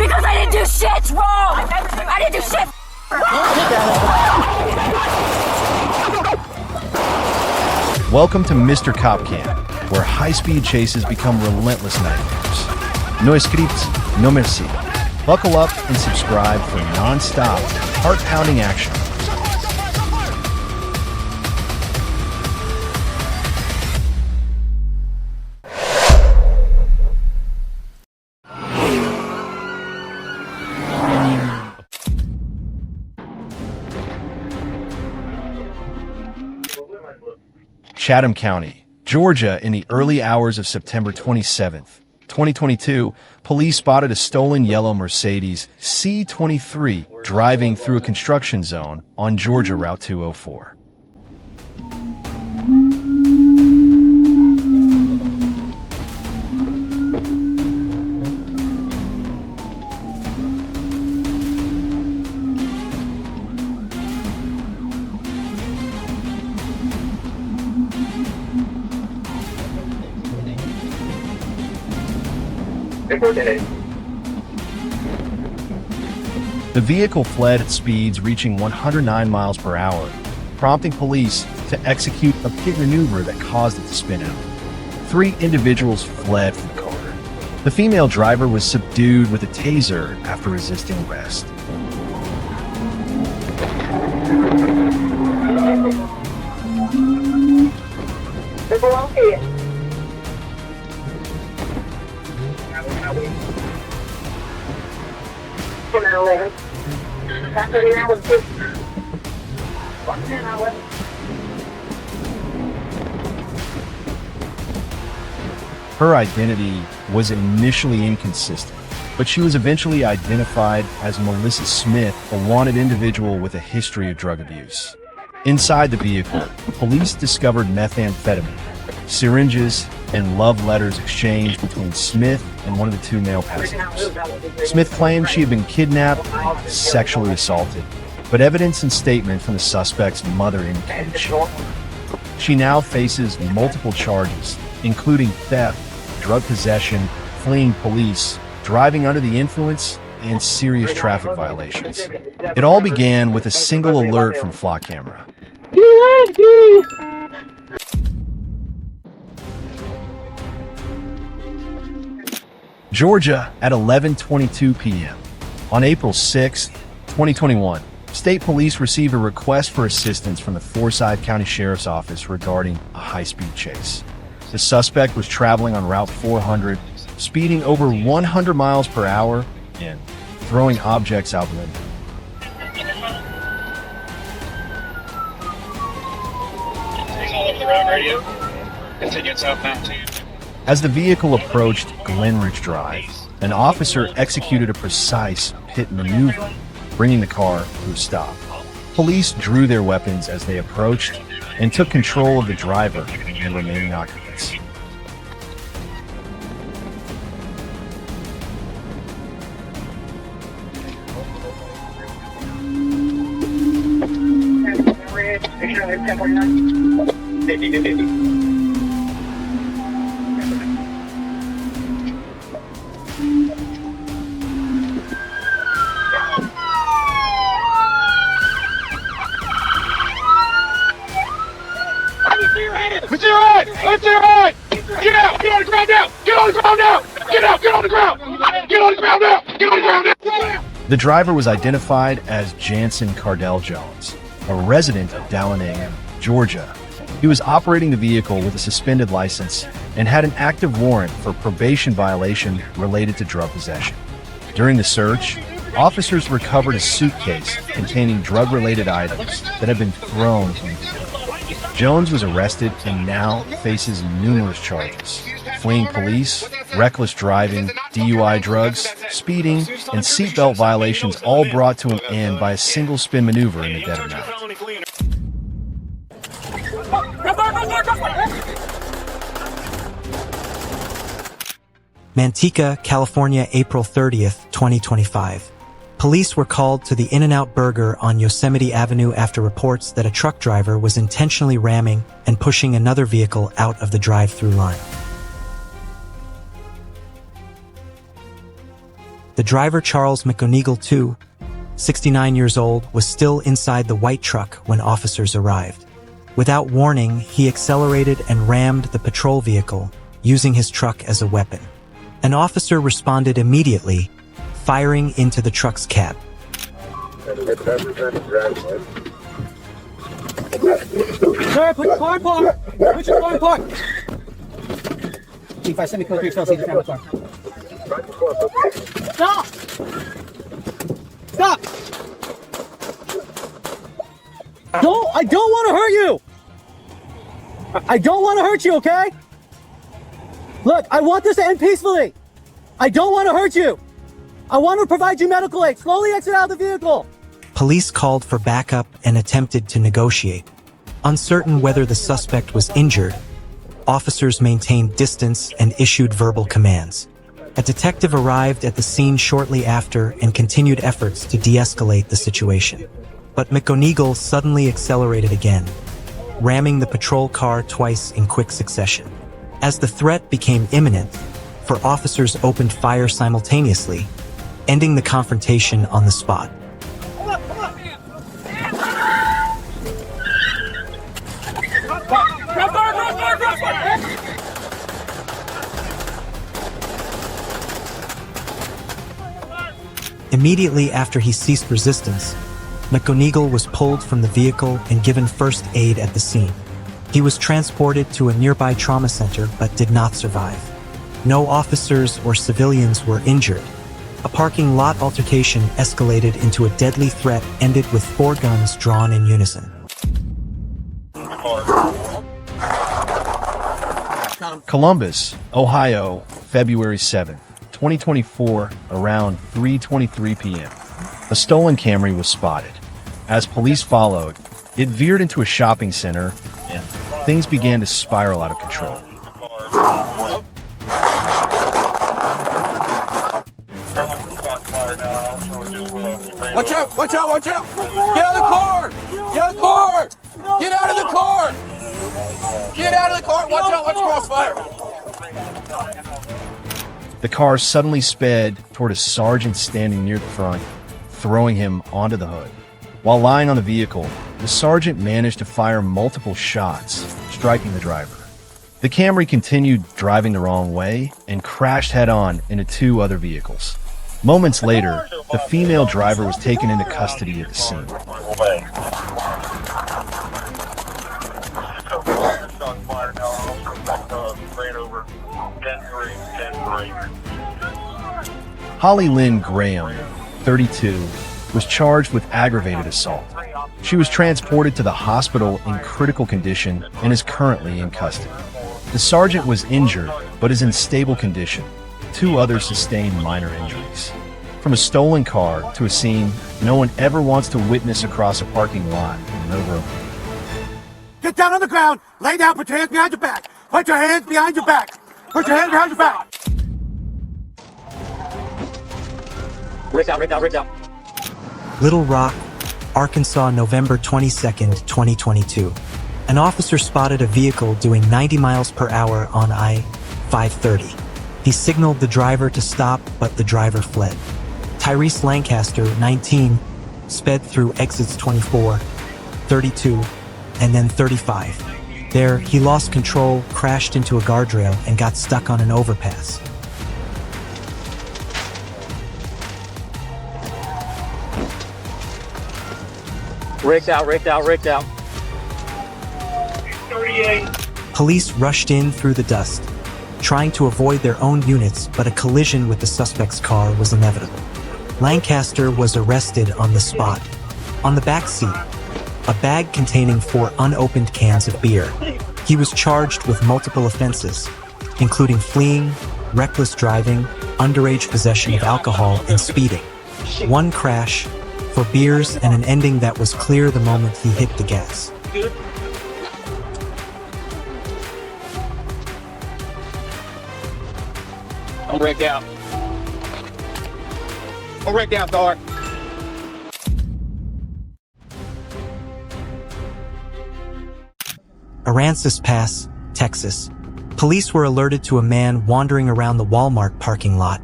Because I didn't do shit wrong! I didn't do shit Welcome to Mr. Cop Cam, where high-speed chases become relentless nightmares. No scripts, no merci. Buckle up and subscribe for non-stop, heart-pounding action. Chatham County, Georgia, in the early hours of September 27th, 2022, police spotted a stolen yellow Mercedes C23 driving through a construction zone on Georgia Route 204. The vehicle fled at speeds reaching 109 miles per hour, prompting police to execute a pit maneuver that caused it to spin out. 3 individuals fled from the car. The female driver was subdued with a taser after resisting arrest. Her identity was initially inconsistent, but she was eventually identified as Melissa Smith, a wanted individual with a history of drug abuse. Inside the vehicle, police discovered methamphetamine, syringes, and love letters exchanged between Smith and one of the 2 male passengers. Smith claimed she had been kidnapped and sexually assaulted, but evidence and statement from the suspect's mother indicated she now faces multiple charges, including theft, drug possession, fleeing police, driving under the influence, and serious traffic violations. It all began with a single alert from Flock Camera. Georgia at 11:22 p.m. On April 6, 2021, state police received a request for assistance from the Forsyth County Sheriff's Office regarding a high-speed chase. The suspect was traveling on Route 400, speeding over 100 miles per hour and throwing objects out the window. Continue southbound. As the vehicle approached Glenridge Drive, an officer executed a precise pit maneuver, bringing the car to a stop. Police drew their weapons as they approached and took control of the driver and remaining occupants. It's your right! It's your right! Get out! Get on the ground now! Get on the ground now! Get out! Get on the ground! Get on the ground now! Get on the ground now! The driver was identified as Jansen Cardell Jones, a resident of Dallanegan, Georgia. He was operating the vehicle with a suspended license and had an active warrant for probation violation related to drug possession. During the search, officers recovered a suitcase containing drug-related items that had been thrown from the vehicle. Jones was arrested and now faces numerous charges: fleeing police, reckless driving, DUI drugs, speeding, and seatbelt violations, all brought to an end by a single spin maneuver in the dead of night. Manteca, California, April 30th, 2025. Police were called to the In-N-Out Burger on Yosemite Avenue after reports that a truck driver was intentionally ramming and pushing another vehicle out of the drive-through line. The driver, Charles McGonigal, 69 years old, was still inside the white truck when officers arrived. Without warning, he accelerated and rammed the patrol vehicle, using his truck as a weapon. An officer responded immediately, firing into the truck's cab. Sir, put your car in park! Put your car in park! G5, send me code 3 12, see the camera car. Stop! Stop! I don't want to hurt you! I don't want to hurt you, okay? Look, I want this to end peacefully. I don't want to hurt you. I want to provide you medical aid. Slowly exit out of the vehicle. Police called for backup and attempted to negotiate. Uncertain whether the suspect was injured, officers maintained distance and issued verbal commands. A detective arrived at the scene shortly after and continued efforts to de-escalate the situation. But McGonigal suddenly accelerated again, ramming the patrol car twice in quick succession. As the threat became imminent, four officers opened fire simultaneously, ending the confrontation on the spot. Immediately after he ceased resistance, McGonigal was pulled from the vehicle and given first aid at the scene. He was transported to a nearby trauma center but did not survive. No officers or civilians were injured. A parking lot altercation escalated into a deadly threat ended with 4 guns drawn in unison. Columbus, Ohio, February 7th, 2024, around 3:23 p.m. A stolen Camry was spotted. As police followed, it veered into a shopping center and things began to spiral out of control. Watch out! Watch out! Watch out! Get out of the car! Get out of the car! Get out of the car! Get out of the car! Watch out! Watch crossfire! The car suddenly sped toward a sergeant standing near the front, throwing him onto the hood. While lying on the vehicle, the sergeant managed to fire multiple shots, striking the driver. The Camry continued driving the wrong way and crashed head-on into 2 other vehicles. Moments later, the female driver was taken into custody at the scene. Holly Lynn Graham, 32, was charged with aggravated assault. She was transported to the hospital in critical condition and is currently in custody. The sergeant was injured but is in stable condition. 2 others sustained minor injuries. From a stolen car to a scene no one ever wants to witness across a parking lot in no room. Get down on the ground! Lay down! Put your hands behind your back! Put your hands behind your back! Put your hands behind your back! Rick out. Little Rock, Arkansas, November 22nd, 2022. An officer spotted a vehicle doing 90 miles per hour on I-530. He signaled the driver to stop, but the driver fled. Tyrese Lancaster, 19, sped through exits 24, 32, and then 35. There, he lost control, crashed into a guardrail, and got stuck on an overpass. Ricked out. 38. Police rushed in through the dust, trying to avoid their own units, but a collision with the suspect's car was inevitable. Lancaster was arrested on the spot. On the back seat, a bag containing 4 unopened cans of beer. He was charged with multiple offenses, including fleeing, reckless driving, underage possession of alcohol, and speeding. 1 crash for beers and an ending that was clear the moment he hit the gas. I'm wrecked out. Dog. Aransas Pass, Texas. Police were alerted to a man wandering around the Walmart parking lot.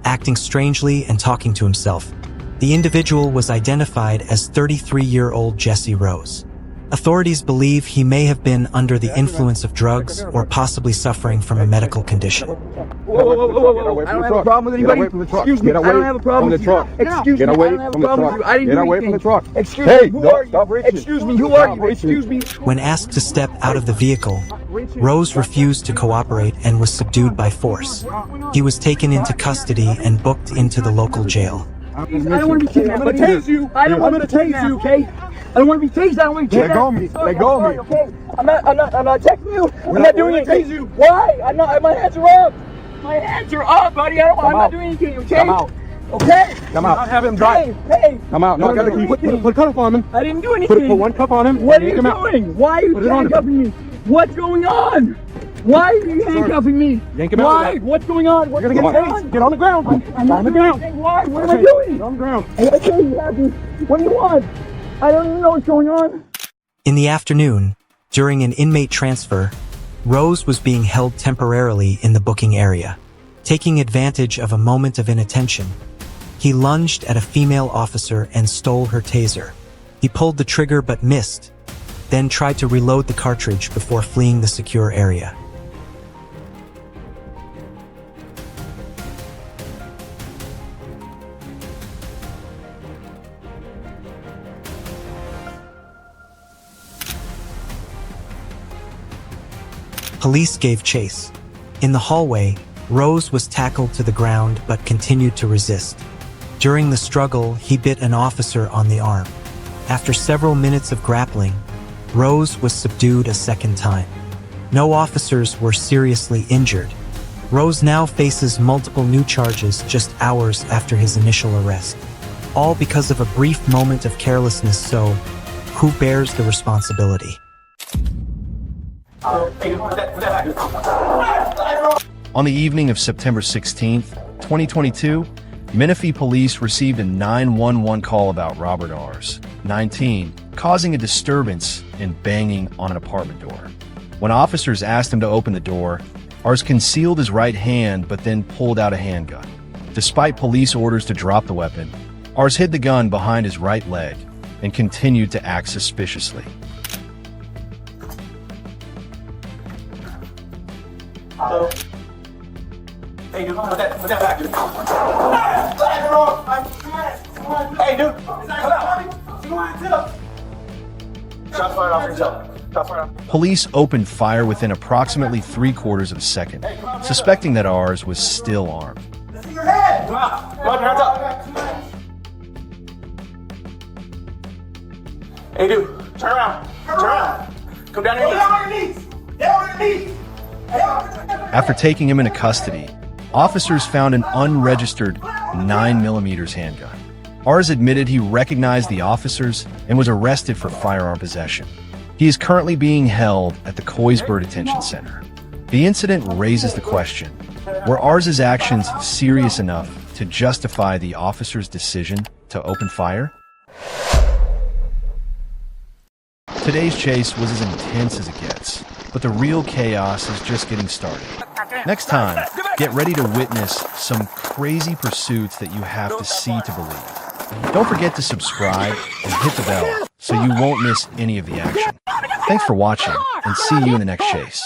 acting strangely and talking to himself. The individual was identified as 33-year-old Jesse Rose. Authorities believe he may have been under the influence of drugs or possibly suffering from a medical condition. Whoa. I don't have a problem with anybody. Excuse me. I don't have a problem with you. Excuse me. I don't have a problem with you. I didn't do anything. Excuse me. Who are you? Excuse me. Who are you? Excuse me. When asked to step out of the vehicle, Rose refused to cooperate and was subdued by force. He was taken into custody and booked into the local jail. I don't want to be kidnapped. I'm going to tase you. I don't want to tase you, okay? I don't want to be tased. I don't want to be kidnapped. Let go of me. Okay? I'm not texting you. I'm not doing anything. Why? I'm not. My hands are up. My hands are up, buddy. I'm not doing anything. Okay? Come out. Okay. Come out. Not have him drive. Hey. Come out. No, I gotta keep. Put a cuff on him. I didn't do anything. Put one cuff on him. What are you doing? Why are you handcuffing me? What's going on? Why are you handcuffing me? Yank him out. Why? What's going on? What's going on? Get on the ground. I'm on the ground. Why? What am I doing? Get on the ground. What do you want? I don't even know what's going on. In the afternoon, during an inmate transfer, Rose was being held temporarily in the booking area. Taking advantage of a moment of inattention, he lunged at a female officer and stole her taser. He pulled the trigger but missed, then tried to reload the cartridge before fleeing the secure area. Police gave chase. In the hallway, Rose was tackled to the ground but continued to resist. During the struggle, he bit an officer on the arm. After several minutes of grappling, Rose was subdued a second time. No officers were seriously injured. Rose now faces multiple new charges just hours after his initial arrest. All because of a brief moment of carelessness, so who bears the responsibility? On the evening of September 16, 2022, Menifee police received a 911 call about Robert Rs., 19, causing a disturbance and banging on an apartment door. When officers asked him to open the door, Rs concealed his right hand but then pulled out a handgun. Despite police orders to drop the weapon, Rs hid the gun behind his right leg and continued to act suspiciously. Hey, dude, put that back. Hey, dude, come out. Shots fired off yourself. Shots fired off. Police opened fire within approximately 3/4 of a second, suspecting that Rs was still armed. Your head! Come out. Come on, hands up. Hey, dude, turn around. Turn around. Come down here. Down on your knees. Down on your knees. After taking him into custody, officers found an unregistered 9mm handgun. Rs admitted he recognized the officers and was arrested for firearm possession. He is currently being held at the Coysburg Detention Center. The incident raises the question, were Rs's actions serious enough to justify the officer's decision to open fire? Today's chase was as intense as it gets, but the real chaos is just getting started. Next time, get ready to witness some crazy pursuits that you have to see to believe. Don't forget to subscribe and hit the bell so you won't miss any of the action. Thanks for watching, and see you in the next chase.